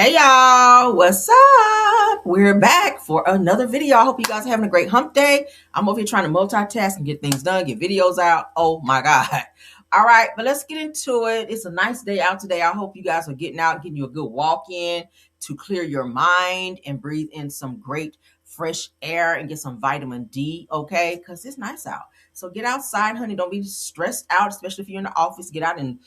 Hey y'all, what's up? We're back for another video. I hope you guys are having a great hump day. I'm over here trying to multitask and get things done, get videos out. Oh my God. All right, but let's get into it. It's a nice day out today. I hope you guys are getting out, getting you a good walk in to clear your mind and breathe in some great fresh air and get some vitamin D, okay? Because it's nice out. So get outside, honey. Don't be stressed out, especially if you're in the office. Get out and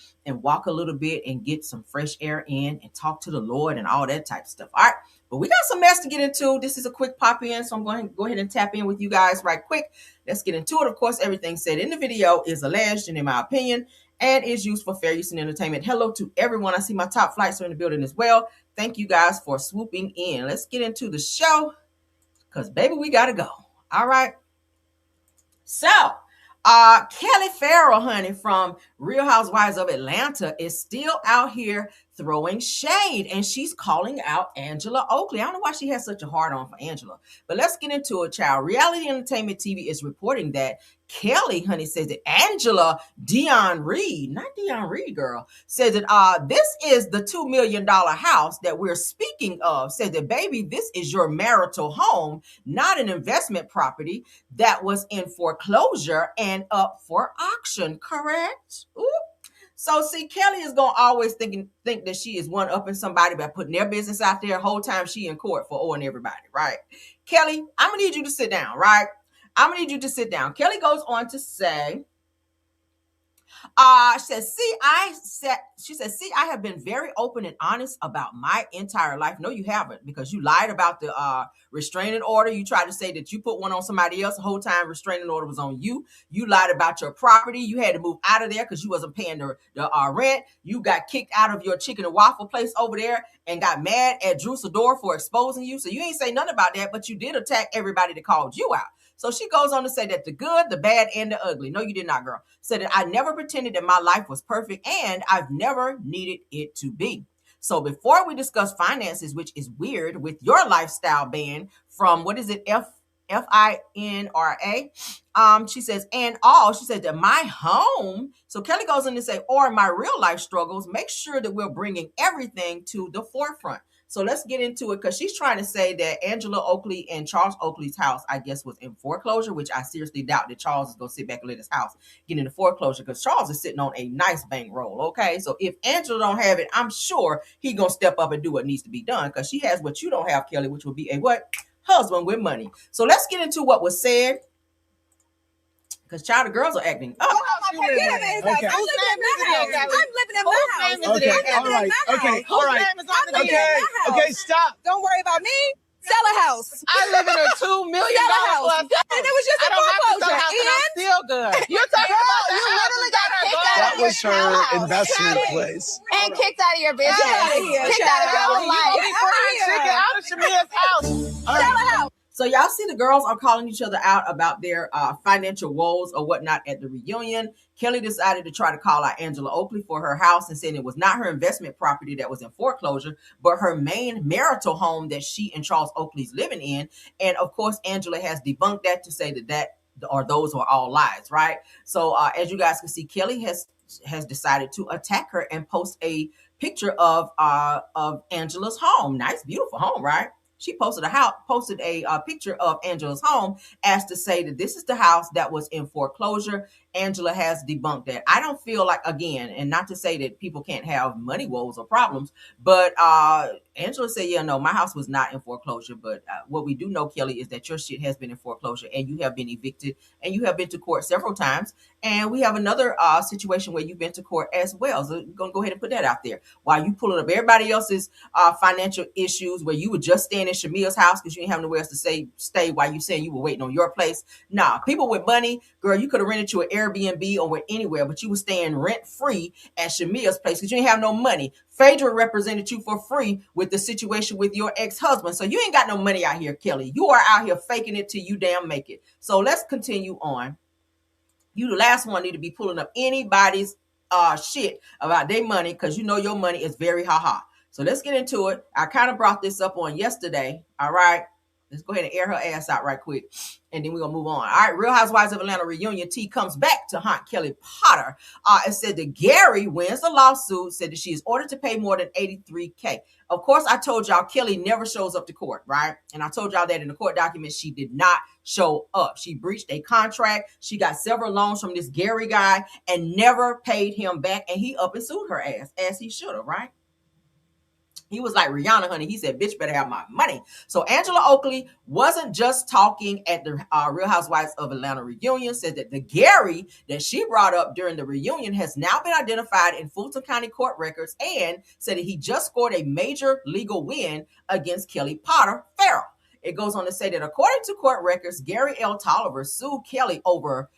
walk a little bit and get some fresh air in and talk to the Lord and all that type of stuff. All right. But we got some mess to get into. This is a quick pop in. So I'm going to go ahead and tap in with you guys right quick. Let's get into it. Of course, everything said in the video is alleged and in my opinion and is used for fair use and entertainment. Hello to everyone. I see my top flights are in the building as well. Thank you guys for swooping in. Let's get into the show because baby, we got to go. All right. So Kelly Farrell, honey, from Real Housewives of Atlanta is still out here throwing shade, and she's calling out Angela Oakley. I don't know why she has such a hard on for Angela, but let's get into it, child. Reality Entertainment TV is reporting that Kelly, honey, says that Angela Dion Reed, not Dion Reed, girl, says that this is the $2 million house that we're speaking of. Says that, baby, this is your marital home, not an investment property that was in foreclosure and up for auction, correct? Ooh. So see, Kelly is gonna always think that she is one upping somebody by putting their business out there. Whole time she in court for owing everybody, right? Kelly, I'm gonna need you to sit down, right? I'm gonna need you to sit down. Kelly goes on to say, she says, see, I have been very open and honest about my entire life. No, you haven't, because you lied about the restraining order. You tried to say that you put one on somebody else. The whole time restraining order was on you. You lied about your property. You had to move out of there because you wasn't paying the rent. You got kicked out of your chicken and waffle place over there and got mad at Drew Sidor for exposing you. So you ain't say nothing about that, but you did attack everybody that called you out. So she goes on to say that the good, the bad, and the ugly. No, you did not, girl. Said that I never pretended that my life was perfect and I've never needed it to be. So before we discuss finances, which is weird with your lifestyle ban from, what is it, FINRA? She says, and all, she said that my home. So Kelly goes in to say, or my real life struggles, make sure that we're bringing everything to the forefront. So let's get into it, because she's trying to say that Angela Oakley and Charles Oakley's house, I guess, was in foreclosure, which I seriously doubt that Charles is going to sit back and let his house get into foreclosure, because Charles is sitting on a nice bankroll, okay? So if Angela don't have it, I'm sure he's going to step up and do what needs to be done, because she has what you don't have, Kelly, which will be a what? Husband with money. So let's get into what was said, because child, the girls are acting up. I'm living in my house. Okay, all right. Okay, all right. Okay, stop. Don't worry about me. Sell a house. I live in a $2 million house. And it was just a foreclosure. And I'm still good. You're talking about you literally got kicked out That of your was her investment place. and kicked out of your business. Kicked out of your life. Get out of Shamia's house. Sell a house. So y'all see the girls are calling each other out about their financial woes or whatnot at the reunion. Kelly decided to try to call out Angela Oakley for her house and saying it was not her investment property that was in foreclosure, but her main marital home that she and Charles Oakley's living in. And of course, Angela has debunked that to say that or those are all lies, right? So as you guys can see, Kelly has decided to attack her and post a picture of Angela's home. Nice, beautiful home, right? She posted a picture of Angela's home as to say that this is the house that was in foreclosure. Angela has debunked that. I don't feel like, again, and not to say that people can't have money woes or problems, but Angela said, yeah, no, my house was not in foreclosure. But what we do know, Kelly, is that your shit has been in foreclosure and you have been evicted and you have been to court several times. And we have another situation where you've been to court as well. So we're going to go ahead and put that out there. While you pulling up everybody else's financial issues where you were just staying in Shamia's house because you didn't have nowhere else to stay while you saying you were waiting on your place. Nah, people with money, girl, you could have rented you an Airbnb or anywhere, but you were staying rent free at Shamia's place because you didn't have no money. Phaedra represented you for free with the situation with your ex-husband. So you ain't got no money out here, Kelly. You are out here faking it till you damn make it. So let's continue on. You the last one need to be pulling up anybody's shit about their money because you know your money is very ha-ha. So let's get into it. I kind of brought this up on yesterday. All right. Let's go ahead and air her ass out right quick, and then we're going to move on. All right, Real Housewives of Atlanta reunion. T comes back to haunt Kelli Potter. It said that Gary wins the lawsuit, said that she is ordered to pay more than $83K. Of course, I told y'all Kelli never shows up to court, right? And I told y'all that in the court documents, she did not show up. She breached a contract. She got several loans from this Gary guy and never paid him back, and he up and sued her ass, as he should have, right? He was like, Rihanna, honey. He said, bitch, better have my money. So Angela Oakley wasn't just talking at the Real Housewives of Atlanta reunion, said that the Gary that she brought up during the reunion has now been identified in Fulton County court records, and said that he just scored a major legal win against Kelli Potter Farrell. It goes on to say that according to court records, Gary L. Tolliver sued Kelli over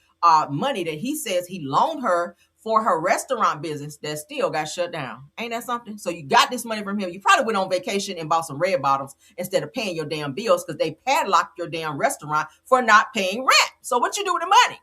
money that he says he loaned her for her restaurant business that still got shut down. Ain't that something? So you got this money from him. You probably went on vacation and bought some red bottoms instead of paying your damn bills because they padlocked your damn restaurant for not paying rent. So what you do with the money?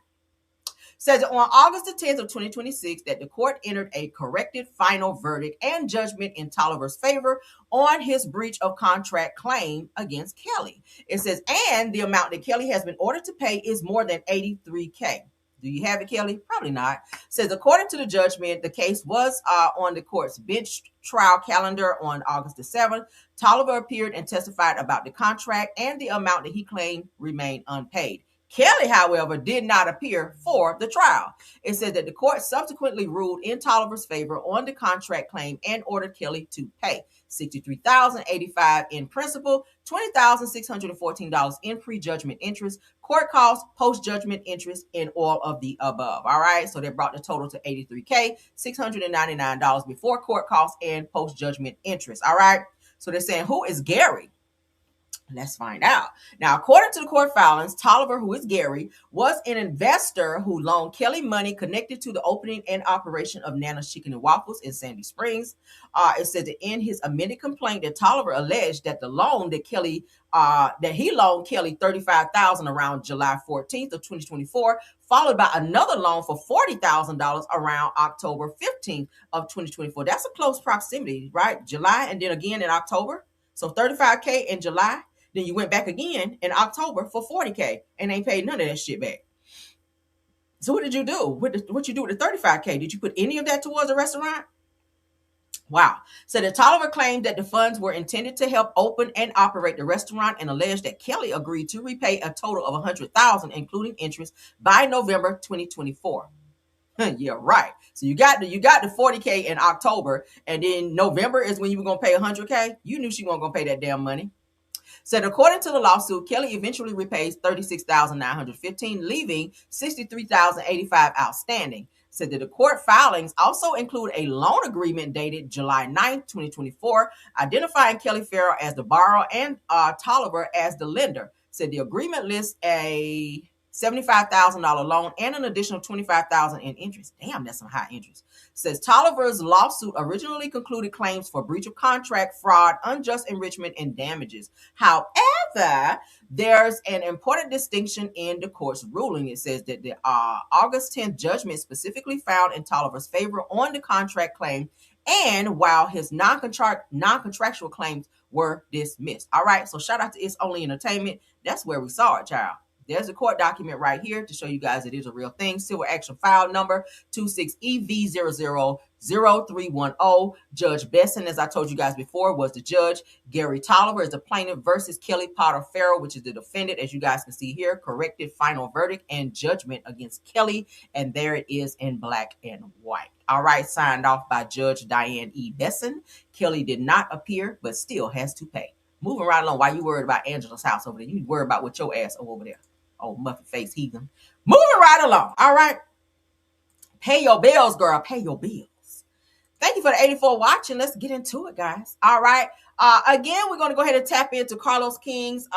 Says on August the 10th of 2026 that the court entered a corrected final verdict and judgment in Tolliver's favor on his breach of contract claim against Kelli. It says, and the amount that Kelli has been ordered to pay is more than $83K. Do you have it, Kelli? Probably not. Says, according to the judgment, the case was on the court's bench trial calendar on August the 7th. Tolliver appeared and testified about the contract and the amount that he claimed remained unpaid. Kelli, however, did not appear for the trial. It said that the court subsequently ruled in Tolliver's favor on the contract claim and ordered Kelli to pay $63,085 in principal, $20,614 in prejudgment interest, court costs, post-judgment interest, and all of the above. All right, so they brought the total to $83,699 before court costs and post-judgment interest. All right, so they're saying, who is Gary? Let's find out. Now, according to the court filings, Tolliver, who is Gary, was an investor who loaned Kelli money connected to the opening and operation of Nana's Chicken and Waffles in Sandy Springs. It said that in his amended complaint that Tolliver alleged that the loan that he loaned Kelli $35,000 around July 14th of 2024, followed by another loan for $40,000 around October 15th of 2024. That's a close proximity, right? July and then again in October. So $35K in July. Then you went back again in October for $40K and ain't paid none of that shit back. So what did you do? What you do with the $35K? Did you put any of that towards a restaurant? Wow. So the Tolliver claimed that the funds were intended to help open and operate the restaurant and alleged that Kelli agreed to repay a total of $100,000, including interest, by November 2024. Yeah, right. So you got the $40K in October, and then November is when you were gonna pay $100K. You knew she wasn't gonna pay that damn money. Said according to the lawsuit, Kelli eventually repays $36,915, leaving $63,085 outstanding. Said that the court filings also include a loan agreement dated July 9th, 2024, identifying Kelli Farrell as the borrower and Tolliver as the lender. Said the agreement lists a $75,000 loan and an additional $25,000 in interest. Damn, that's some high interest. Says Tolliver's lawsuit originally concluded claims for breach of contract, fraud, unjust enrichment, and damages. However, there's an important distinction in the court's ruling. It says that the August 10th judgment specifically found in Tolliver's favor on the contract claim, and while his non-contractual claims were dismissed. All right, so shout out to It's Only Entertainment. That's where we saw it, child. There's a court document right here to show you guys it is a real thing. Civil action file number 26EV000310. Judge Besson, as I told you guys before, was the judge. Gary Tolliver is the plaintiff versus Kelli Potter Farrell, which is the defendant. As you guys can see here, corrected final verdict and judgment against Kelli. And there it is in black and white. All right, signed off by Judge Diane E. Besson. Kelli did not appear, but still has to pay. Moving right along. Why you worried about Angela's house over there? You worried about what your ass over there. Oh, muffin face heathen. Moving right along. All right. Pay your bills, girl. Pay your bills. Thank you for the 84 watching. Let's get into it, guys. All right. Again, we're going to go ahead and tap into Carlos King's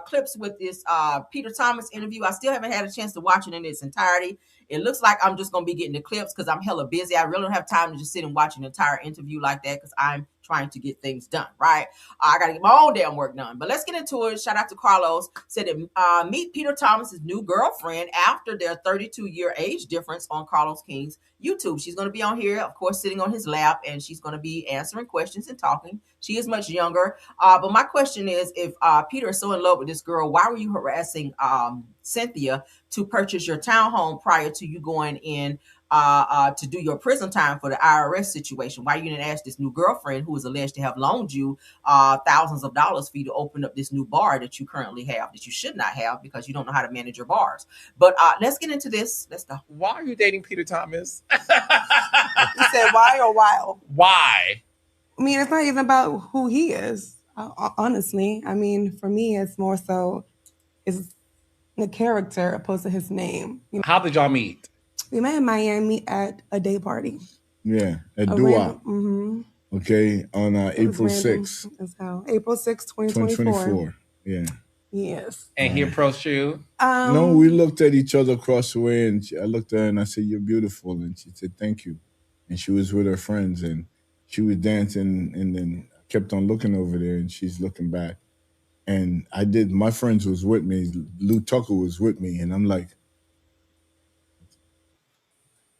clips with this Peter Thomas interview. I still haven't had a chance to watch it in its entirety. It looks like I'm just going to be getting the clips because I'm hella busy. I really don't have time to just sit and watch an entire interview like that because I'm trying to get things done, right? I got to get my own damn work done. But let's get into it. Shout out to Carlos. Said that meet Peter Thomas's new girlfriend after their 32-year age difference on Carlos King's YouTube. She's going to be on here, of course, sitting on his lap, and she's going to be answering questions and talking. She is much younger. But my question is, if Peter is so in love with this girl, why were you harassing Cynthia to purchase your townhome prior to you going in to do your prison time for the IRS situation? Why you didn't ask this new girlfriend, who is alleged to have loaned you thousands of dollars for you to open up this new bar that you currently have, that you should not have because you don't know how to manage your bars? But let's get into this. Let's go. Why are you dating Peter Thomas? You said why or while? Why? I mean, it's not even about who he is, honestly. I mean, for me, it's more so it's the character opposed to his name. You know? How did y'all meet? We met in Miami at a day party. Yeah, at Dua. Mm-hmm. Okay, on April 6th. April 6th, 2024. Yeah. Yes. And he approached you? No, we looked at each other across the way, and I looked at her and I said, "You're beautiful." And she said, "Thank you." And she was with her friends, and she was dancing, and then I kept on looking over there, and she's looking back. And my friends was with me. Lou Tucker was with me, and I'm like,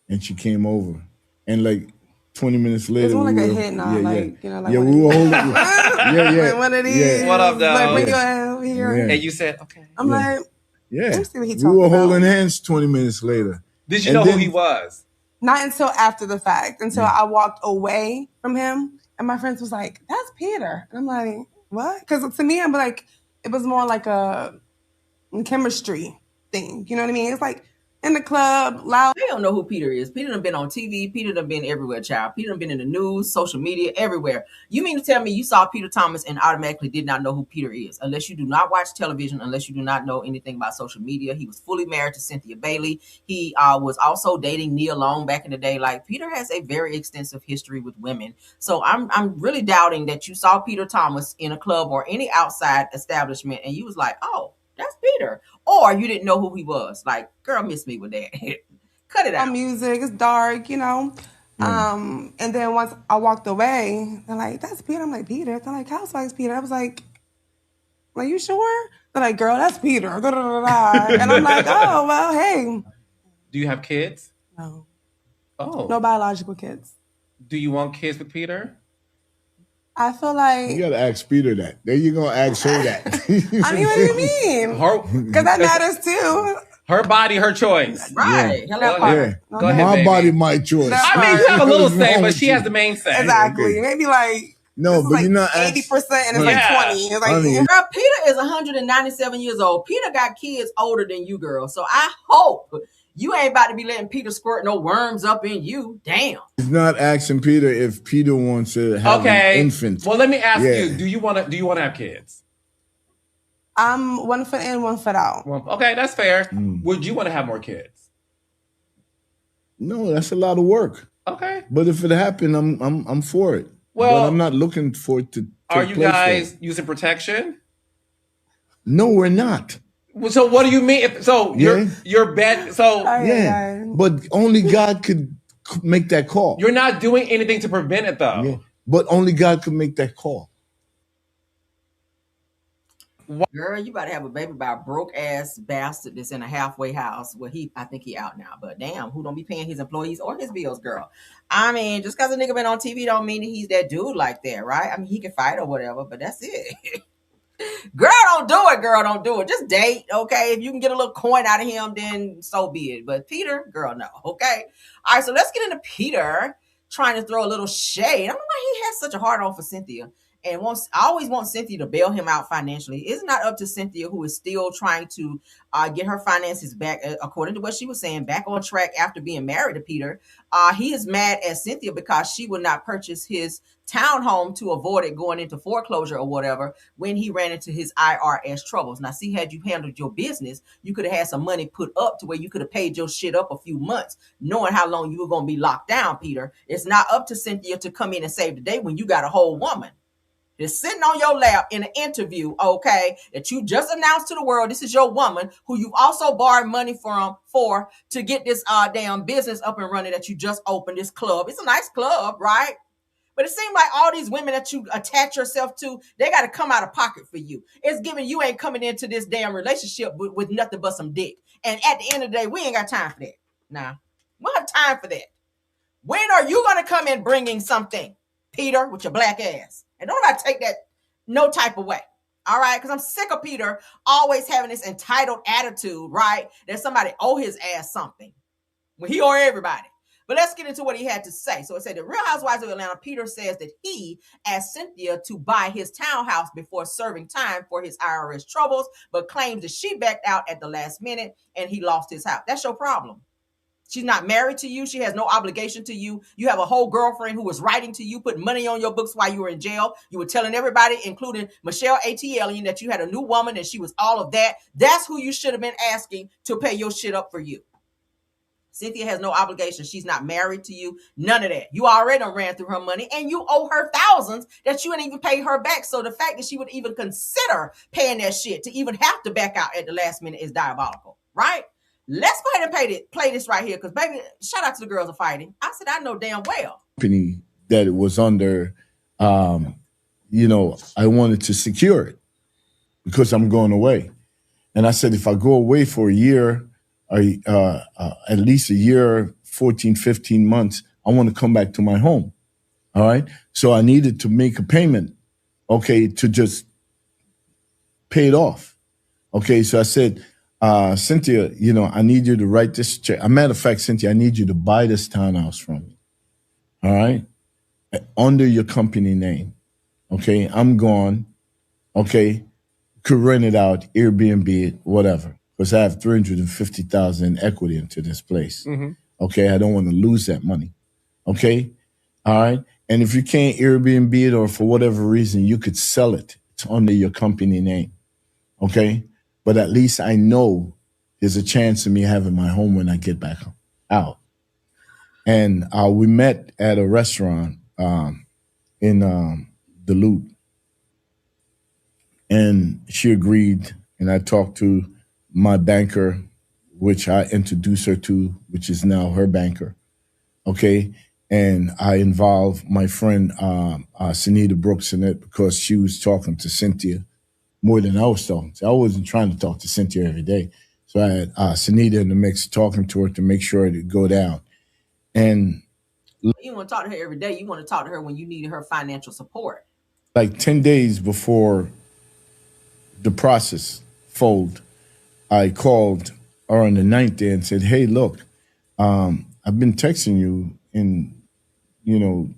and she came over, and like 20 minutes later, it was more like a hit now, like, you know, like we were holding, like one of these. What up, though? Like, bring your ass here. And you said, okay. I'm like, yeah. let's see what he we talking were about. holding hands 20 minutes later. Did you know who he was? Not until after the fact, until I walked away from him, and my friends was like, "That's Peter," and I'm like, "What?" Because to me, I'm like, it was more like a chemistry thing. You know what I mean? It's like in the club, loud. They don't know who Peter is. Peter done been on TV. Peter done been everywhere, child. Peter done been in the news, social media, everywhere. You mean to tell me you saw Peter Thomas and automatically did not know who Peter is? Unless you do not watch television, unless you do not know anything about social media. He was fully married to Cynthia Bailey. He was also dating Nia Long back in the day. Like, Peter has a very extensive history with women. So I'm really doubting that you saw Peter Thomas in a club or any outside establishment and you was like, oh, that's Peter. Or you didn't know who he was. Like, girl, miss me with that. Cut it out. Music, it's dark, you know. And then once I walked away, they're like, "That's Peter." I'm like, "Peter?" They're like, "Housewives Peter." I was like, "Are you sure?" They're like, "Girl, that's Peter." And I'm like, "Oh, well, hey." Do you have kids? No. Oh. No biological kids. Do you want kids with Peter? I feel like... You gotta ask Peter that. Then you're gonna ask her that. I mean, what do you mean? Because that matters too. Her body, her choice. Right. Yeah. Hello. Yeah. Go ahead, My baby. body, my choice. I mean, you have a little say, but she has the main say. Exactly. Okay. Maybe like... No, but like you're not 80% and it's like 20. It's like, Honey. Girl, Peter is 197 years old. Peter got kids older than you, girl. So I hope you ain't about to be letting Peter squirt no worms up in you. Damn. He's not asking Peter if Peter wants to have an infant. Well, let me ask you: Do you want to have kids? I'm 1 foot in, 1 foot out. Okay, that's fair. Would you want to have more kids? No, that's a lot of work. Okay, but if it happened, I'm for it. Well, but I'm not looking for it to. Are you guys using protection? No, we're not. So what do you mean? Your bed. So but only God could make that call. You're not doing anything to prevent it, though. Yeah. But only God could make that call. Girl, you about to have a baby by a broke ass bastard that's in a halfway house. Well, I think he out now, but damn, who don't be paying his employees or his bills, girl? I mean, just because a nigga been on TV don't mean that he's that dude like that, right? I mean, he can fight or whatever, but that's it. Girl, don't do it. Girl, don't do it. Just date, okay? If you can get a little coin out of him, then so be it. But Peter, girl, no, okay? All right, so let's get into Peter trying to throw a little shade. I don't know why he has such a hard on for Cynthia. And I always want Cynthia to bail him out financially. It's not up to Cynthia, who is still trying to get her finances back, according to what she was saying, back on track after being married to Peter. He is mad at Cynthia because she would not purchase his townhome to avoid it going into foreclosure or whatever when he ran into his IRS troubles. Now, see, had you handled your business, you could have had some money put up to where you could have paid your shit up a few months, knowing how long you were going to be locked down, Peter. It's not up to Cynthia to come in and save the day when you got a whole woman. Is sitting on your lap in an interview, okay, that you just announced to the world this is your woman who you also borrowed money for to get this damn business up and running that you just opened, this club. It's a nice club, right? But But it seems like all these women that you attach yourself to, they got to come out of pocket for you. It's giving you ain't coming into this damn relationship with nothing but some dick. And at the end of the day, we ain't got time for that. Nah, we don't have time for that. When are you going to come in bringing something, Peter, with your black ass? And don't I take that no type of way. All right, because I'm sick of Peter always having this entitled attitude, right? That somebody owe his ass something. Well, he owe everybody. But let's get into what he had to say. So it said, the Real Housewives of Atlanta, Peter says that he asked Cynthia to buy his townhouse before serving time for his IRS troubles, but claims that she backed out at the last minute and he lost his house. That's your problem. She's not married to you. She has no obligation to you. You have a whole girlfriend who was writing to you, putting money on your books while you were in jail. You were telling everybody, including Michelle ATL, that you had a new woman and she was all of that. That's who you should have been asking to pay your shit up for you. Cynthia has no obligation. She's not married to you. None of that. You already ran through her money and you owe her thousands that you didn't even pay her back. So the fact that she would even consider paying that shit to even have to back out at the last minute is diabolical, right? Let's go ahead and play this right here because, baby, shout out to the girls are fighting. I said, I know damn well. Company that it was under, I wanted to secure it because I'm going away. And I said, if I go away for a year, at least a year, 14, 15 months, I want to come back to my home. All right. So I needed to make a payment, okay, to just pay it off. Okay. So I said, Cynthia, I need you to write this check. As a matter of fact, Cynthia, I need you to buy this townhouse from me. All right. Under your company name. Okay. I'm gone. Okay. Could rent it out, Airbnb it, whatever. Because I have $350,000 in equity into this place. Mm-hmm. Okay. I don't want to lose that money. Okay. All right. And if you can't Airbnb it or for whatever reason, you could sell it. It's under your company name. Okay. But at least I know there's a chance of me having my home when I get back out. And we met at a restaurant in Duluth. And she agreed, and I talked to my banker, which I introduced her to, which is now her banker. Okay. And I involved my friend Sunita Brooks in it because she was talking to Cynthia more than I was talking to. I wasn't trying to talk to Cynthia every day. So I had Sunita in the mix talking to her to make sure it would go down. And you want to talk to her every day. You want to talk to her when you needed her financial support. Like 10 days before the process fold, I called her on the 9th day and said, hey, look, I've been texting you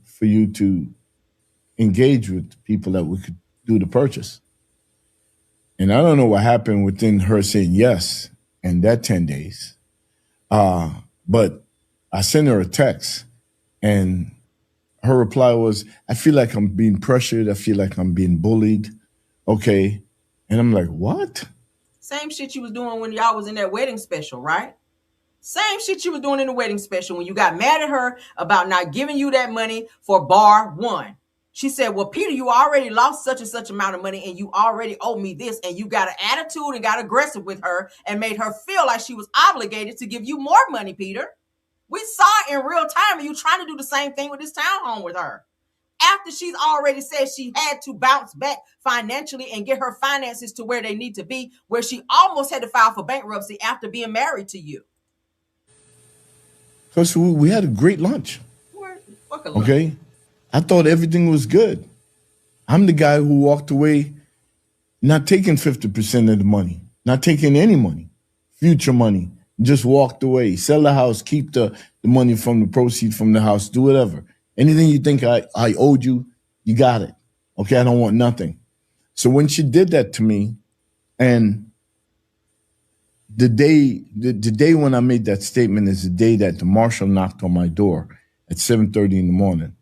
for you to engage with people that we could do the purchase. And I don't know what happened within her saying yes and that 10 days. But I sent her a text and her reply was, I feel like I'm being pressured. I feel like I'm being bullied. Okay. And I'm like, what? Same shit you was doing when y'all was in that wedding special, right? Same shit you was doing in the wedding special when you got mad at her about not giving you that money for bar one. She said, well, Peter, you already lost such and such amount of money and you already owe me this. And you got an attitude and got aggressive with her and made her feel like she was obligated to give you more money, Peter. We saw it in real time and you trying to do the same thing with this townhome with her. After she's already said she had to bounce back financially and get her finances to where they need to be, where she almost had to file for bankruptcy after being married to you. Because we had a great lunch. Okay? I thought everything was good. I'm the guy who walked away not taking 50% of the money, not taking any money, future money, just walked away, sell the house, keep the money from the proceeds from the house, do whatever. Anything you think I owed you, you got it. Okay, I don't want nothing. So when she did that to me, and the day when I made that statement is the day that the marshal knocked on my door at 7:30 in the morning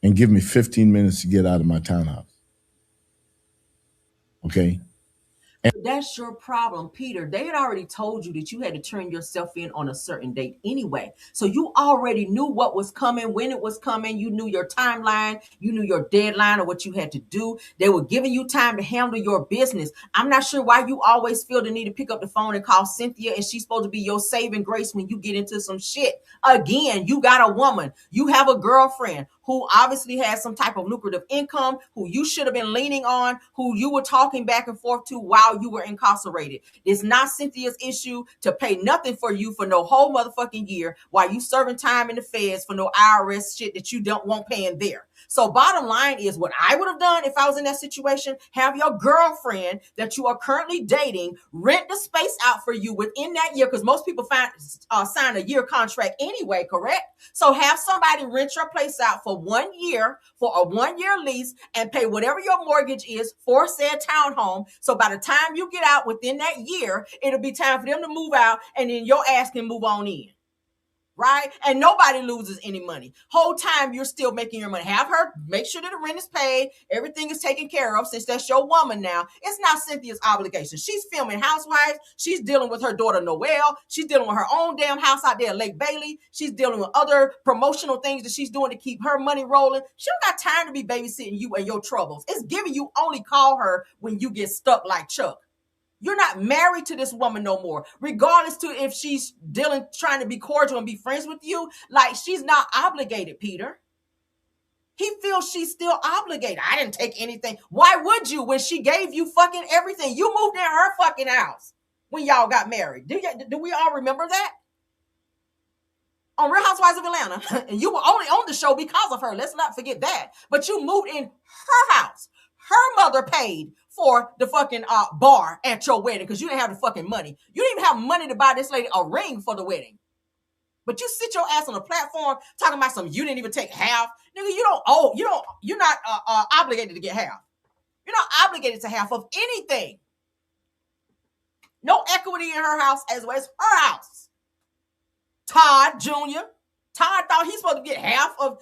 and give me 15 minutes to get out of my townhouse. Okay? That's your problem, Peter. They had already told you that you had to turn yourself in on a certain date anyway. So you already knew what was coming, when it was coming. You knew your timeline. You knew your deadline of what you had to do. They were giving you time to handle your business. I'm not sure why you always feel the need to pick up the phone and call Cynthia and she's supposed to be your saving grace when you get into some shit. Again, you got a woman. You have a girlfriend who obviously has some type of lucrative income, who you should have been leaning on, who you were talking back and forth to while you were incarcerated. It's not Cynthia's issue to pay nothing for you for no whole motherfucking year while you serving time in the feds for no IRS shit that you don't want paying there. So bottom line is, what I would have done if I was in that situation, have your girlfriend that you are currently dating rent the space out for you within that year, because most people sign a year contract anyway, correct? So have somebody rent your place out for 1 year, for a 1 year lease, and pay whatever your mortgage is for said townhome. So by the time you get out within that year, it'll be time for them to move out, and then your ass can move on in. Right? And nobody loses any money. Whole time you're still making your money. Have her make sure that the rent is paid. Everything is taken care of, since that's your woman now. It's not Cynthia's obligation. She's filming Housewives. She's dealing with her daughter Noel. She's dealing with her own damn house out there at Lake Bailey. She's dealing with other promotional things that she's doing to keep her money rolling. She don't got time to be babysitting you and your troubles. It's giving you only call her when you get stuck like Chuck. You're not married to this woman no more, regardless to if she's trying to be cordial and be friends with you. Like, she's not obligated, Peter. He feels she's still obligated. I didn't take anything. Why would you, when she gave you fucking everything? You moved in her fucking house when y'all got married. Do we all remember that? On Real Housewives of Atlanta. And you were only on the show because of her. Let's not forget that. But you moved in her house. Her mother paid for the fucking bar at your wedding because you didn't have the fucking money. You didn't even have money to buy this lady a ring for the wedding. But you sit your ass on a platform talking about something you didn't even take half. Nigga, you're not obligated to get half. You're not obligated to half of anything. No equity in her house as well as her house. Todd Jr. Todd thought he's supposed to get half of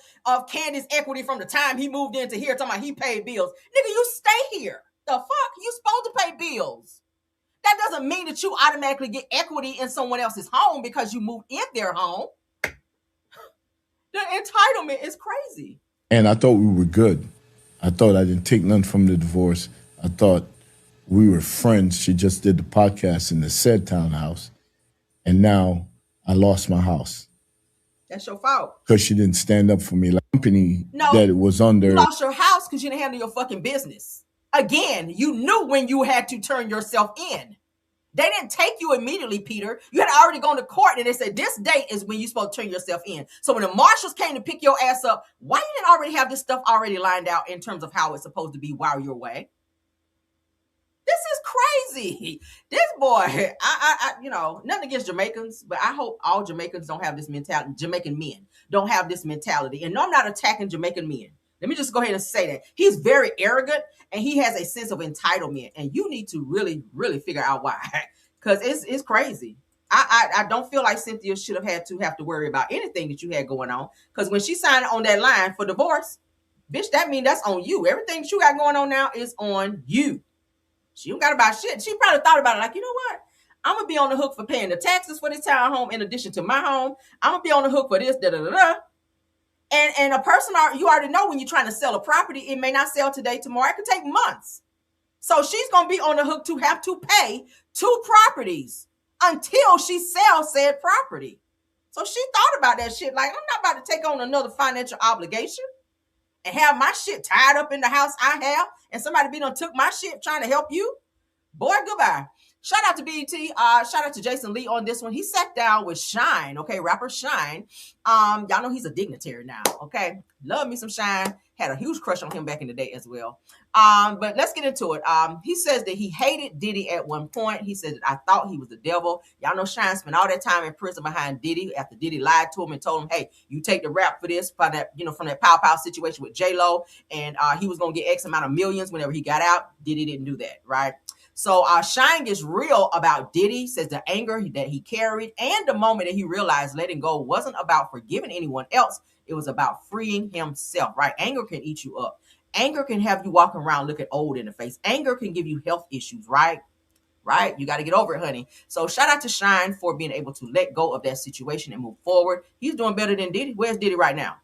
Candy's equity from the time he moved into here, talking about he paid bills. Nigga, you stay here. The fuck? You supposed to pay bills. That doesn't mean that you automatically get equity in someone else's home because you moved in their home. The entitlement is crazy. And I thought we were good. I thought I didn't take none from the divorce. I thought we were friends. She just did the podcast in the said townhouse. And now I lost my house. That's your fault. Because she didn't stand up for me. Like the company that it was under. You lost your house because you didn't handle your fucking business. Again, you knew when you had to turn yourself in. They didn't take you immediately, Peter. You had already gone to court and they said this date is when you're supposed to turn yourself in. So when the marshals came to pick your ass up, why you didn't already have this stuff already lined out in terms of how it's supposed to be while you're away? This is crazy. This boy, nothing against Jamaicans, but I hope all Jamaicans don't have this mentality. Jamaican men don't have this mentality. And no, I'm not attacking Jamaican men. Let me just go ahead and say that. He's very arrogant and he has a sense of entitlement. And you need to really, really figure out why. Because it's crazy. I don't feel like Cynthia should have to worry about anything that you had going on. Because when she signed on that line for divorce, bitch, that means that's on you. Everything that you got going on now is on you. She don't got about shit. She probably thought about it like, you know what? I'm going to be on the hook for paying the taxes for this townhome in addition to my home. I'm going to be on the hook for this, da-da-da-da. And a person, you already know when you're trying to sell a property, it may not sell today, tomorrow. It could take months. So she's going to be on the hook to have to pay 2 properties until she sells said property. So she thought about that shit. Like, I'm not about to take on another financial obligation and have my shit tied up in the house I have and somebody be done took my shit trying to help you. Boy, goodbye. Shout out to BET. Shout out to Jason Lee on this one. He sat down with Shyne, okay, rapper Shyne. Y'all know he's a dignitary now, okay? Love me some Shyne. Had a huge crush on him back in the day as well. But let's get into it. He says that he hated Diddy at one point. He said that I thought he was the devil. Y'all know Shyne spent all that time in prison behind Diddy after Diddy lied to him and told him, hey, you take the rap for this, from that Pow Pow situation with J-Lo, and he was going to get X amount of millions whenever he got out. Diddy didn't do that, right? So Shyne gets real about Diddy, says the anger that he carried and the moment that he realized letting go wasn't about forgiving anyone else. It was about freeing himself, right? Anger can eat you up. Anger can have you walking around looking old in the face. Anger can give you health issues, right? Right? You got to get over it, honey. So shout out to Shyne for being able to let go of that situation and move forward. He's doing better than Diddy. Where's Diddy right now?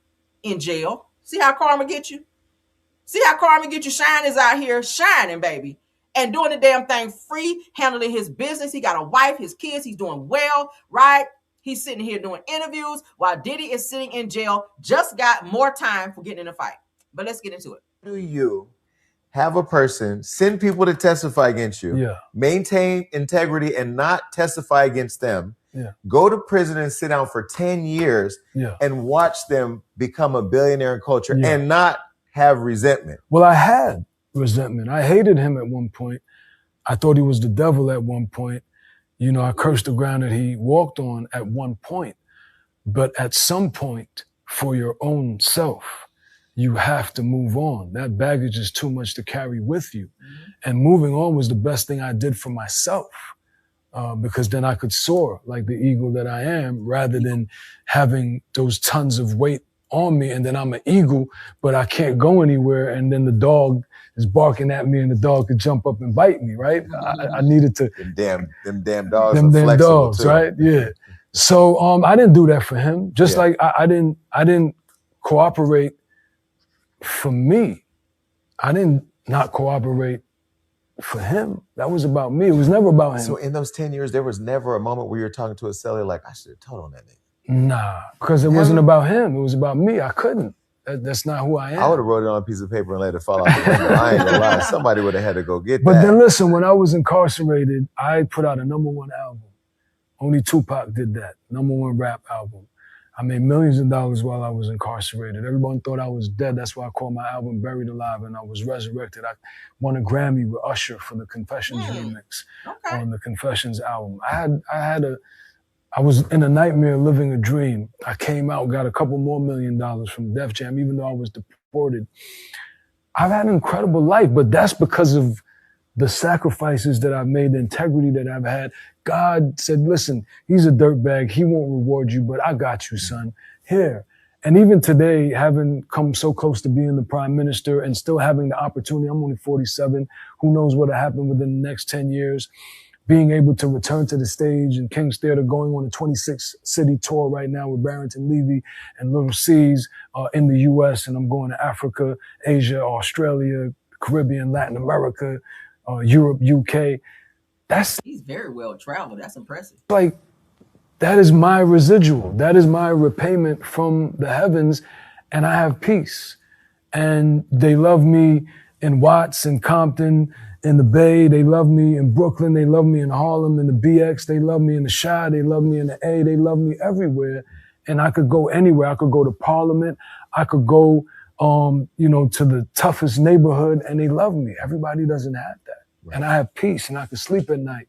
In jail. See how karma gets you? See how karma gets you? Shyne is out here shining, baby. And doing the damn thing free, handling his business. He got a wife, his kids. He's doing well, right? He's sitting here doing interviews while Diddy is sitting in jail, just got more time for getting in a fight. But let's get into it. Do you have a person send people to testify against you, maintain integrity and not testify against them, go to prison and sit down for 10 years and watch them become a billionaire in culture and not have resentment? Well, I had resentment. I hated him at one point. I thought he was the devil at one point. You know, I cursed the ground that he walked on at one point. But at some point, for your own self, you have to move on. That baggage is too much to carry with you. And moving on was the best thing I did for myself, because then I could soar like the eagle that I am, rather than having those tons of weight on me. And then I'm an eagle, but I can't go anywhere. And then the dog is barking at me and the dog could jump up and bite me, right? I needed to. Them damn dogs. Them damn dogs, too. Right? Yeah. So I didn't do that for him. Just like I didn't cooperate for me. I didn't not cooperate for him. That was about me. It was never about him. So in those 10 years, there was never a moment where you're talking to a seller like, I should have told on that nigga. Nah, because it wasn't about him. It was about me. I couldn't. That's not who I am. I would have wrote it on a piece of paper and let it fall out the window. I ain't gonna lie. Somebody would have had to go get that. But then listen, when I was incarcerated, I put out a #1 album. Only Tupac did that. #1 rap album. I made millions of dollars while I was incarcerated. Everyone thought I was dead. That's why I called my album Buried Alive, and I was resurrected. I won a Grammy with Usher for the Confessions remix on the Confessions album. I was in a nightmare living a dream. I came out, got a couple more $1 million from Def Jam, even though I was deported. I've had an incredible life, but that's because of the sacrifices that I've made, the integrity that I've had. God said, listen, he's a dirtbag. He won't reward you, but I got you, son. Here. And even today, having come so close to being the prime minister and still having the opportunity, I'm only 47. Who knows what'll happen within the next 10 years? Being able to return to the stage in King's Theater, going on a 26-city tour right now with Barrington Levy and Little C's in the U.S. And I'm going to Africa, Asia, Australia, Caribbean, Latin America, Europe, UK. He's very well traveled. That's impressive. Like, that is my residual. That is my repayment from the heavens, and I have peace. And they love me in Watts and Compton, in the Bay. They love me in Brooklyn. They love me in Harlem, in the BX. They love me in the Chi. They love me in the A. They love me everywhere. And I could go anywhere. I could go to Parliament. I could go, to the toughest neighborhood, and they love me. Everybody doesn't have that. Right. And I have peace, and I can sleep at night.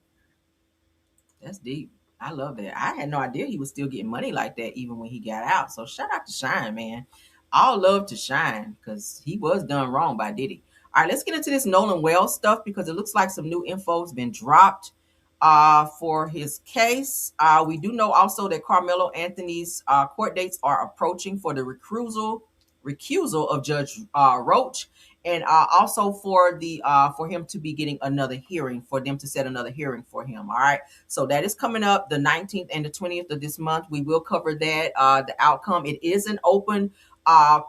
That's deep. I love that. I had no idea he was still getting money like that even when he got out. So shout out to Shyne, man. All love to Shyne, because he was done wrong by Diddy. All right, let's get into this Nolan Wells stuff, because it looks like some new info has been dropped for his case. We do know also that Carmelo Anthony's court dates are approaching for the recusal of Judge Roach, and also for him to be getting another hearing, for them to set another hearing for him. All right, so that is coming up the 19th and the 20th of this month. We will cover that, the outcome. It is an open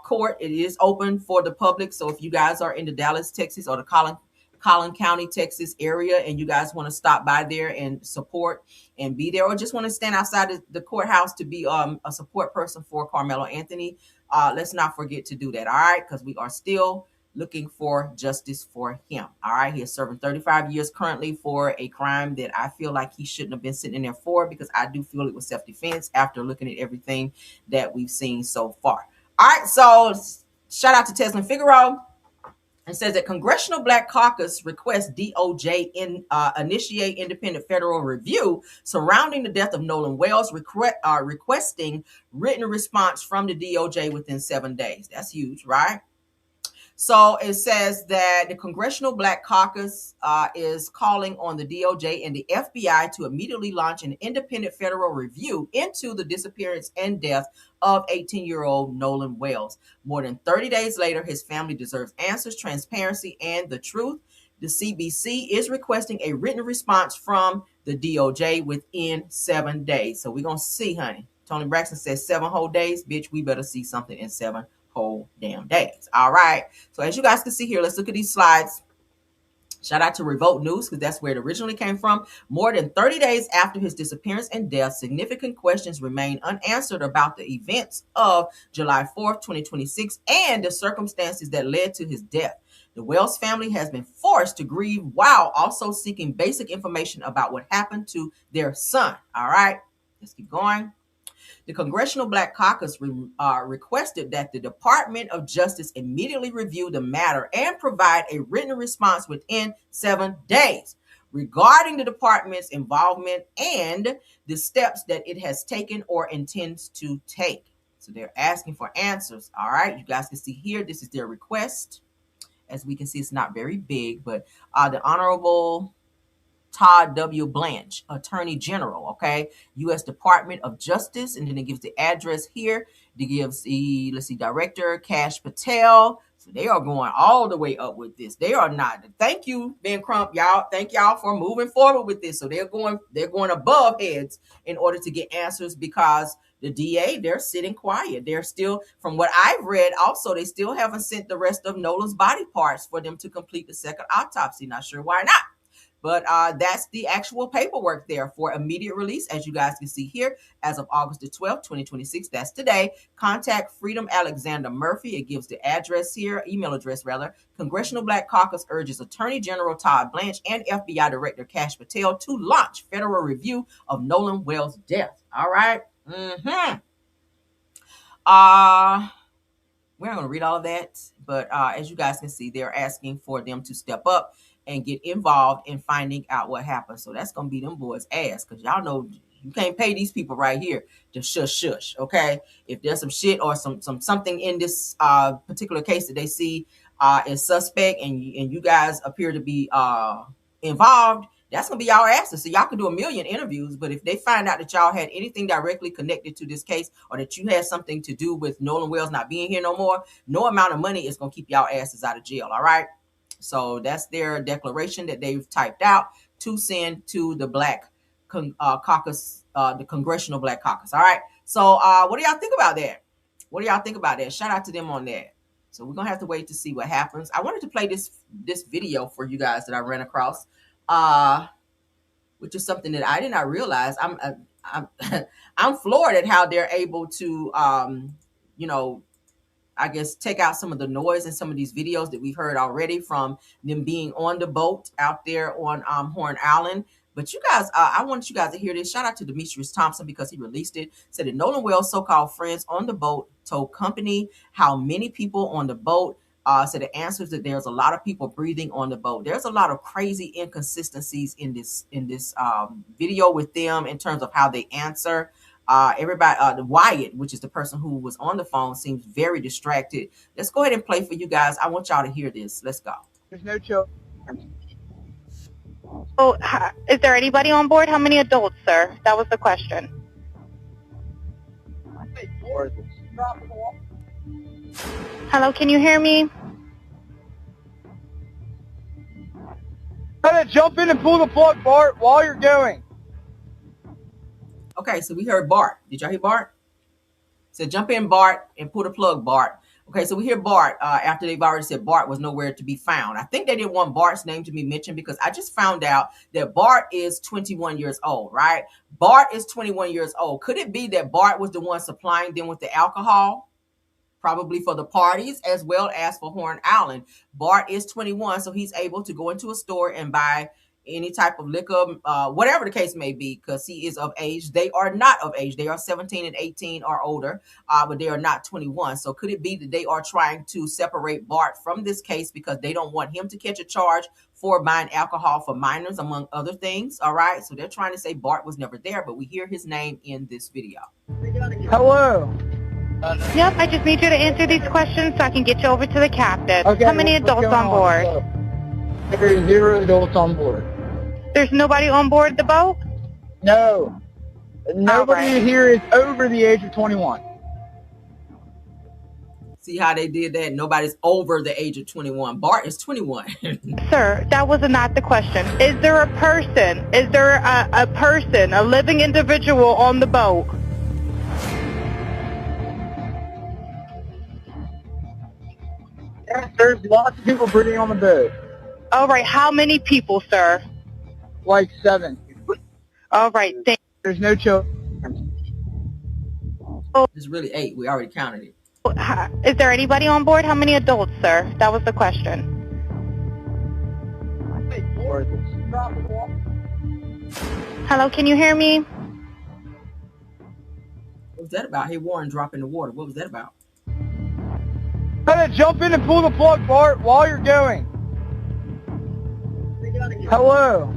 court. It is open for the public. So if you guys are in the Dallas, Texas, or the Collin County, Texas area, and you guys want to stop by there and support and be there, or just want to stand outside the courthouse to be a support person for Carmelo Anthony, let's not forget to do that. All right, because we are still looking for justice for him. All right, he is serving 35 years currently for a crime that I feel like he shouldn't have been sitting in there for, because I do feel it was self-defense after looking at everything that we've seen so far. All right, so shout out to Teslin Figaro. It says that Congressional Black Caucus requests DOJ initiate independent federal review surrounding the death of Nolan Wells, requesting written response from the DOJ within 7 days. That's huge, right? So it says that the Congressional Black Caucus is calling on the DOJ and the FBI to immediately launch an independent federal review into the disappearance and death of 18-year-old Nolan Wells. More than 30 days later, his family deserves answers, transparency, and the truth. The CBC is requesting a written response from the DOJ within 7 days. So we're going to see, honey. Tony Braxton says 7 whole days. Bitch, we better see something in 7 whole damn days. All right. So as you guys can see here, let's look at these slides. Shout out to Revolt News, because that's where it originally came from. More than 30 days after his disappearance and death, significant questions remain unanswered about the events of July 4th, 2026, and the circumstances that led to his death. The Wells family has been forced to grieve while also seeking basic information about what happened to their son. All right, let's keep going. The Congressional Black Caucus requested that the Department of Justice immediately review the matter and provide a written response within 7 days regarding the department's involvement and the steps that it has taken or intends to take. So they're asking for answers. All right, you guys can see here, this is their request. As we can see, it's not very big, but the Honorable Todd W. Blanche, Attorney General, okay, U.S. Department of Justice, and then it gives the address here. It gives the, let's see, Director Kash Patel. So they are going all the way up with this. They are not. Thank you, Ben Crump, y'all. Thank y'all for moving forward with this. So they're going above heads in order to get answers, because the DA, they're sitting quiet. They're still, from what I've read, also, they still haven't sent the rest of Nolan's body parts for them to complete the second autopsy. Not sure why not. But that's the actual paperwork there for immediate release, as you guys can see here, as of August the 12th, 2026. That's today. Contact Freedom Alexander Murphy. It gives the address here, email address rather. Congressional Black Caucus urges Attorney General Todd Blanche and FBI Director Kash Patel to launch federal review of Nolan Wells' death. All right. We're not going to read all of that, but as you guys can see, they're asking for them to step up and get involved in finding out what happened. So that's going to be them boys' ass, because y'all know you can't pay these people right here to shush, okay? If there's some shit or something in this particular case that they see is suspect, and you guys appear to be involved, that's going to be y'all asses. So y'all can do 1 million interviews, but if they find out that y'all had anything directly connected to this case, or that you had something to do with Nolan Wells not being here no more, no amount of money is going to keep y'all asses out of jail, all right? So that's their declaration that they've typed out to send to the Black Caucus, the Congressional Black Caucus. All right. So what do y'all think about that? What do y'all think about that? Shout out to them on that. So we're gonna have to wait to see what happens. I wanted to play this video for you guys that I ran across, which is something that I did not realize. I'm floored at how they're able to, you know, I guess take out some of the noise in some of these videos that we've heard already from them being on the boat out there on Horn Island. But you guys, I want you guys to hear this. Shout out to Demetrius Thompson, because he released it. Said that Nolan Wells' so-called friends on the boat told company how many people on the boat. So the answer is that there's a lot of people breathing on the boat. There's a lot of crazy inconsistencies in this video with them in terms of how they answer. Everybody, the Wyatt, which is the person who was on the phone, seems very distracted. Let's go ahead and play for you guys. I want y'all to hear this. Let's go. There's no chill. Oh, is there anybody on board? How many adults, sir? That was the question. Hello, can you hear me? Gotta jump in and pull the plug, Bart, while you're going. Okay, so we heard Bart. Did y'all hear Bart? Said jump in, Bart, and pull the plug, Bart. Okay, so we hear Bart after they've already said Bart was nowhere to be found. I think they didn't want Bart's name to be mentioned, because I just found out that Bart is 21 years old, right? Bart is 21 years old. Could it be that Bart was the one supplying them with the alcohol? Probably for the parties as well as for Horn Island. Bart is 21, so he's able to go into a store and buy any type of liquor, whatever the case may be, because he is of age. They are not of age. They are 17 and 18 or older, but they are not 21. So could it be that they are trying to separate Bart from this case because they don't want him to catch a charge for buying alcohol for minors, among other things? All right. So they're trying to say Bart was never there, but we hear his name in this video. Hello. Yep, I just need you to answer these questions so I can get you over to the captain. Okay, how many adults on board? There's 0 adults on board. There's nobody on board the boat? No. Nobody here is over the age of 21. See how they did that? Nobody's over the age of 21. Bart is 21. Sir, that was not the question. Is there a person? Is there a person, a living individual on the boat? Yes, there's lots of people breathing on the boat. All right, how many people, sir? Like 7. All right, There's no children. It's really 8. We already counted it. Is there anybody on board? How many adults, sir? That was the question. Hello, can you hear me? What was that about? Hey, Warren, drop in the water. What was that about? Gotta jump in and pull the plug, Bart, while you're going. Hello.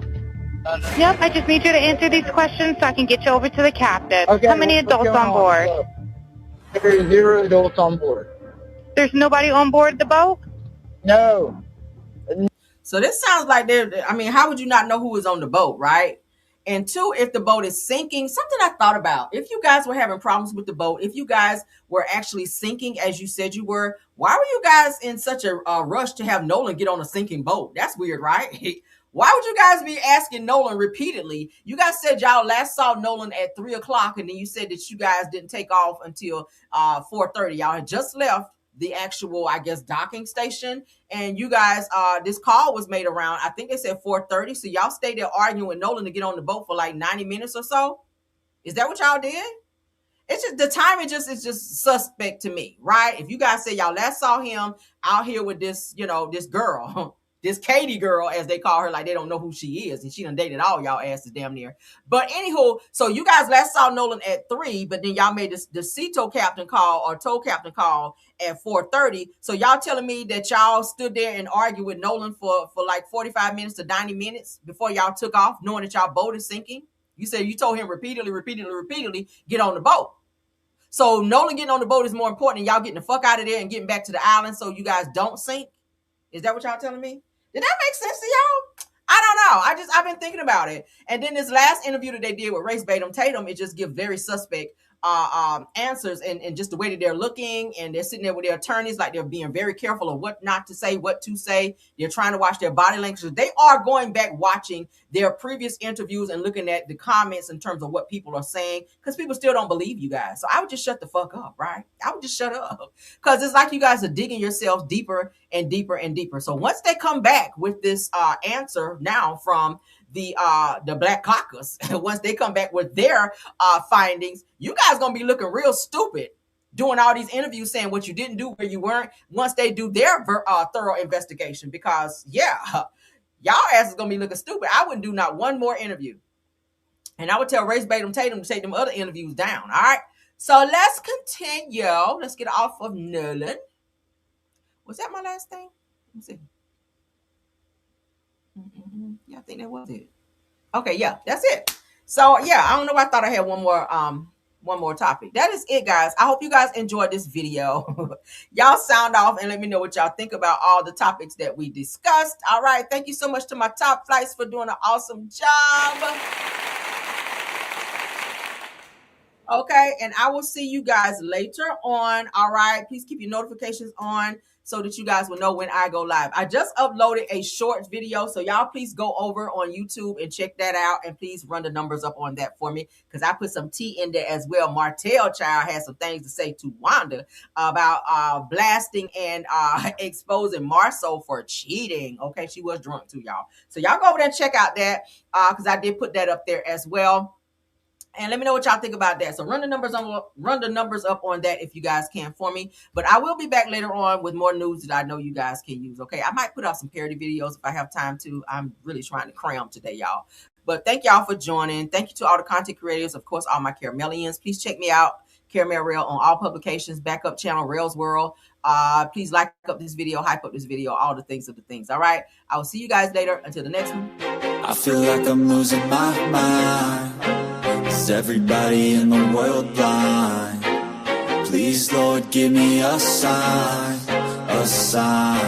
Yep, I just need you to answer these questions so I can get you over to the captain. Okay, How many adults on board? There's 0 adults on board. There's nobody on board the boat? No. So this sounds like how would you not know who was on the boat, right? And 2, if the boat is sinking, something I thought about, if you guys were having problems with the boat, if you guys were actually sinking as you said you were, why were you guys in such a rush to have Nolan get on a sinking boat? That's weird, right? Why would you guys be asking Nolan repeatedly? You guys said y'all last saw Nolan at 3 o'clock, and then you said that you guys didn't take off until 4:30. Y'all had just left the actual, I guess, docking station. And you guys, this call was made around, I think they said 4:30. So y'all stayed there arguing with Nolan to get on the boat for like 90 minutes or so. Is that what y'all did? It's just the timing is just suspect to me, right? If you guys say y'all last saw him out here with this, this girl, this Katie girl, as they call her, like they don't know who she is, and she done dated all y'all asses damn near. But anywho, so you guys last saw Nolan at 3, but then y'all made the tow captain call at 4:30. So y'all telling me that y'all stood there and argued with Nolan for like 45 minutes to 90 minutes before y'all took off, knowing that y'all boat is sinking? You said you told him repeatedly, get on the boat. So Nolan getting on the boat is more important than y'all getting the fuck out of there and getting back to the island so you guys don't sink? Is that what y'all telling me? Did that make sense to y'all? I don't know. I've been thinking about it. And then this last interview that they did with Race Batum Tatum, it just gives very suspect answers and just the way that they're looking, and they're sitting there with their attorneys like they're being very careful of what not to say, what to say. They're trying to watch their body language. They are going back watching their previous interviews and looking at the comments in terms of what people are saying, because people still don't believe you guys. So I would just shut the fuck up, right? I would just shut up, because it's like you guys are digging yourselves deeper and deeper and deeper. So once they come back with this answer now from the Black Caucus, once they come back with their findings, you guys gonna be looking real stupid doing all these interviews saying what you didn't do, where you weren't, once they do their thorough investigation. Because y'all asses gonna be looking stupid. I wouldn't do not one more interview, and I would tell Race Batum Tatum to take them other interviews down. All right, so let's continue. Let's get off of Nolan. Was that my last thing? Let me see. Yeah, I think that was it. Okay, yeah, that's it. So yeah, I don't know. I thought I had one more topic. That is it, guys. I hope you guys enjoyed this video. Y'all sound off and let me know what y'all think about all the topics that we discussed. All right, thank you so much to my top flights for doing an awesome job. Okay, and I will see you guys later on. All right, please keep your notifications on so that you guys will know when I go live. I just uploaded a short video, so y'all please go over on YouTube and check that out, and please run the numbers up on that for me, because I put some tea in there as well. Martell child has some things to say to Wanda about blasting and exposing Marceau for cheating. Okay, she was drunk too, y'all. So y'all go over there and check out that, because I did put that up there as well. And let me know what y'all think about that. So run the numbers up on that if you guys can for me. But I will be back later on with more news that I know you guys can use. Okay, I might put out some parody videos if I have time to. I'm really trying to cram today, y'all. But thank y'all for joining. Thank you to all the content creators, of course, all my Caramelians. Please check me out, Caramel Rail, on all publications, backup channel Rails World. Please like up this video, hype up this video, all the things of the things. All right, I will see you guys later. Until the next one. I feel like I'm losing my mind. Is everybody in the world blind? Please, Lord, give me a sign, a sign.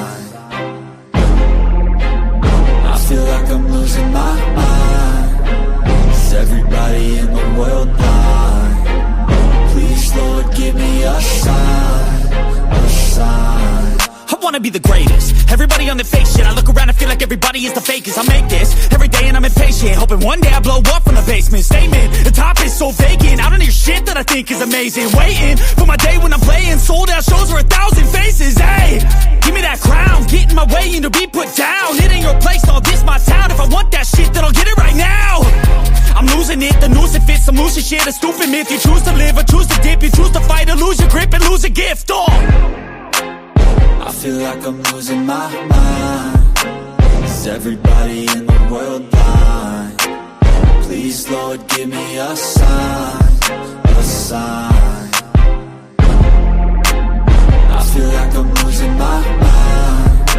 I feel like I'm losing my mind. Is everybody in the world blind? Please, Lord, give me a sign, a sign. I wanna be the greatest. Everybody on the fake shit. I look around and feel like everybody is the fakest. I make this every day and I'm impatient, hoping one day I blow up from the basement. Statement, the top is so vacant. I don't hear shit that I think is amazing. Waiting for my day when I'm playing sold out shows for 1,000 faces. Hey, give me that crown, getting my way and to be put down. It ain't your place, no, this my town. If I want that shit, then I'll get it right now. I'm losing it, the noose it fits, some losing shit, a stupid myth. You choose to live or choose to dip, you choose to fight or lose your grip and lose a gift. I feel like I'm losing my mind. Is everybody in the world blind? Please, Lord, give me a sign, a sign. I feel like I'm losing my mind.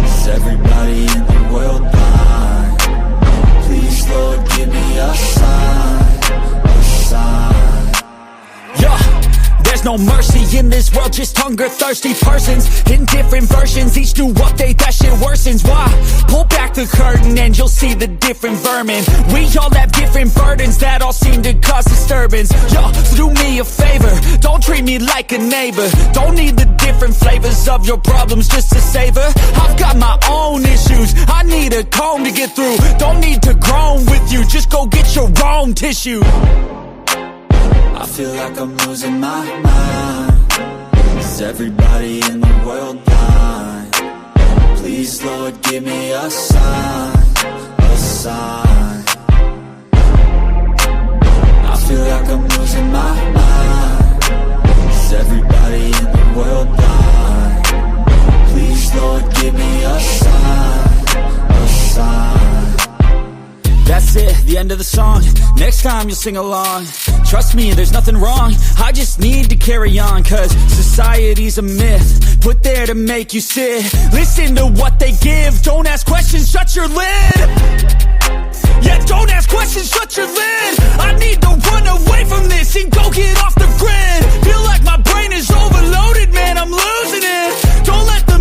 Is everybody in the world blind? Please, Lord, give me a sign, a sign. Yeah, there's no mercy in this world, just hunger-thirsty persons in different versions. Each new update, that shit worsens. Why? Pull back the curtain and you'll see the different vermin. We all have different burdens that all seem to cause disturbance. Yo, so do me a favor, don't treat me like a neighbor. Don't need the different flavors of your problems just to savor. I've got my own issues, I need a comb to get through. Don't need to groan with you, just go get your own tissue. I feel like I'm losing my mind. Is everybody in the world blind? Please, Lord, give me a sign, a sign. I feel like I'm losing my mind. Is everybody in the world blind? Please, Lord, give me a sign, a sign. That's it, the end of the song. Next time you'll sing along. Trust me, there's nothing wrong. I just need to carry on, cause society's a myth put there to make you sit. Listen to what they give. Don't ask questions, shut your lid. Yeah, don't ask questions, shut your lid. I need to run away from this and go get off the grid. Feel like my brain is overloaded, man, I'm losing it. Don't let the